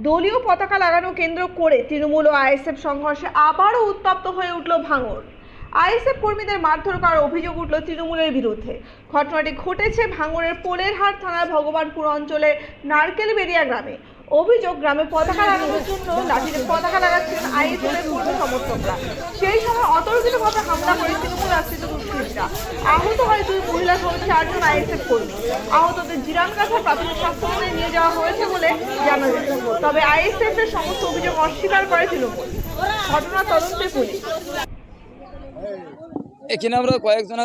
দলীয় পতাকা লাগানো কেন্দ্র করে তৃণমূল ও আইএসএফ সংঘর্ষে আবারও উত্তপ্ত হয়ে উঠল ভাঙড়। আইএসএফ কর্মীদের মারধর করার অভিযোগ উঠল তৃণমূলের বিরুদ্ধে। ঘটনাটি ঘটেছে ভাঙড়ের পোলেরহাট থানার ভগবানপুর অঞ্চলের নারকেলবেড়িয়া গ্রামে। অভিযোগ, গ্রামে পতাকা লাগানোর জন্য লাঠিতে পতাকা লাগাচ্ছিলেন আইএসএফের কর্মী সমর্থকরা। সেই সময় অতর্কিতভাবে হামলা করে তৃণমূল আশ্রিত দুষ্কৃতীরা। আহত হয় 2 মহিলা সহ 4 জন আইএসএফ কর্মী। আহতদের জিরানগাছা প্রাথমিক স্বাস্থ্যকেন্দ্রে নিয়ে যাওয়া হয়েছে বলে জানা যায়। তবে আইএসএফ এর সমস্ত অভিযোগ অস্বীকার করে তৃণমূল। ঘটনা তদন্তে পুলিশ। এখানে আমরা কয়েকজন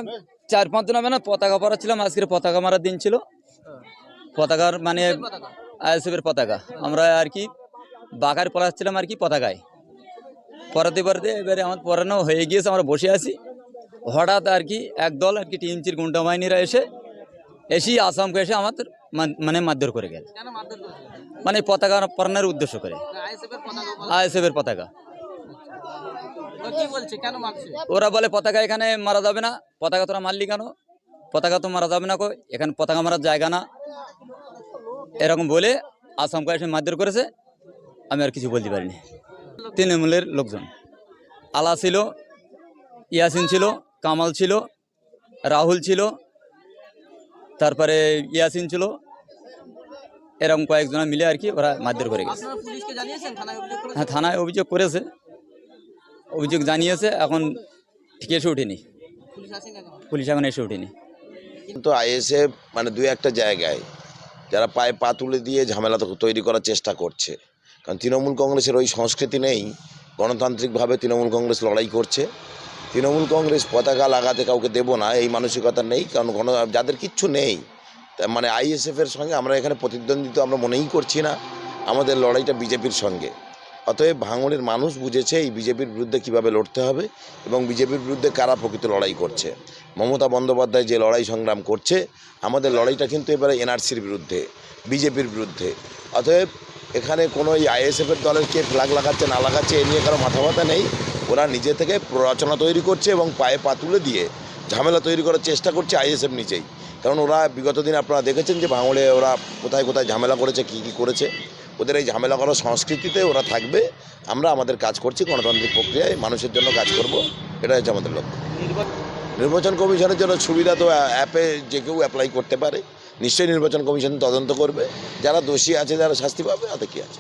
4-5 জন হবে না পতাকা পরাচ্ছিলাম। আজকের পতাকা মারার দিন ছিল। পতাকার মানে আইএসএফের পতাকা আমরা আর কি বাঘার পরাচ্ছিলাম আর কি পতাকায় পরাতে পরাতে এবারে আমার পরানো হয়ে গিয়েছে। আমরা বসে আছি, হঠাৎ আর কি একদল আর কি টিএমসির গুন্ডা বাহিনীরা এসেই আসামকে এসে আমাদের মানে মারধর করে গেল। মানে পতাকা পরানোর উদ্দেশ্য করে আইএসএফের পতাকা। ওরা বলে পতাকা এখানে মারা যাবে না। পতাকা তোরা মারলি কেন? পতাকা তো মারা যাবে না, কই এখানে পতাকা মারার জায়গা না, এরকম বলে আসামকে এসে মারধর করেছে। আমি আর কিছু বলতে পারিনি। তৃণমূলের লোকজন আলা ছিল, ইয়াসিন ছিল, কামাল ছিল, রাহুল ছিল, তারপরে ইয়াসিন ছিল, এরকম কয়েকজন মিলে আর কি ওরা মারধর করে গেছে। হ্যাঁ, থানায় অভিযোগ করেছে, অভিযোগ জানিয়েছে। এখন ঠিক এসে উঠেনি, পুলিশ এখন এসে উঠেনি। তো আইএসএফ মানে 2-1টা জায়গায় যারা পায়ে পা তুলে দিয়ে ঝামেলা তৈরি করার চেষ্টা করছে। কারণ তৃণমূল কংগ্রেসের ওই সংস্কৃতি নেই। গণতান্ত্রিকভাবে তৃণমূল কংগ্রেস লড়াই করছে। তৃণমূল কংগ্রেস পতাকা লাগাতে কাউকে দেবো না এই মানসিকতা নেই। কারণ যাদের কিচ্ছু নেই, মানে আইএসএফের সঙ্গে আমরা এখানে প্রতিদ্বন্দ্বিতা আমরা মনেই করছি না। আমাদের লড়াইটা বিজেপির সঙ্গে। অতএব ভাঙড়ের মানুষ বুঝেছে এই বিজেপির বিরুদ্ধে কীভাবে লড়তে হবে এবং বিজেপির বিরুদ্ধে কারা প্রকৃত লড়াই করছে। মমতা বন্দ্যোপাধ্যায় যে লড়াই সংগ্রাম করছে, আমাদের লড়াইটা কিন্তু এবারে এনআরসির বিরুদ্ধে, বিজেপির বিরুদ্ধে। অতএব এখানে কোনো এই আইএসএফের দলের কে ফ্ল্যাগ লাগাচ্ছে না লাগাচ্ছে এ নিয়ে কারো মাথা ব্যথা নেই। ওরা নিজে থেকে প্ররোচনা তৈরি করছে এবং পায়ে পা তুলে দিয়ে ঝামেলা তৈরি করার চেষ্টা করছে আইএসএফ নিজেই। কারণ ওরা বিগত দিন আপনারা দেখেছেন যে ভাঙড়ে ওরা কোথায় কোথায় ঝামেলা করেছে, কী কী করেছে। ওদের এই ঝামেলা করার সংস্কৃতিতে ওরা থাকবে। আমরা আমাদের কাজ করছি, গণতান্ত্রিক প্রক্রিয়ায় মানুষের জন্য কাজ করব, এটা হচ্ছে আমাদের লক্ষ্য। নির্বাচন কমিশনের জন্য সুবিধা তো অ্যাপে যে কেউ অ্যাপ্লাই করতে পারে। নিশ্চয়ই নির্বাচন কমিশন তদন্ত করবে, যারা দোষী আছে, যারা শাস্তি পাবে, তাতে কী আছে।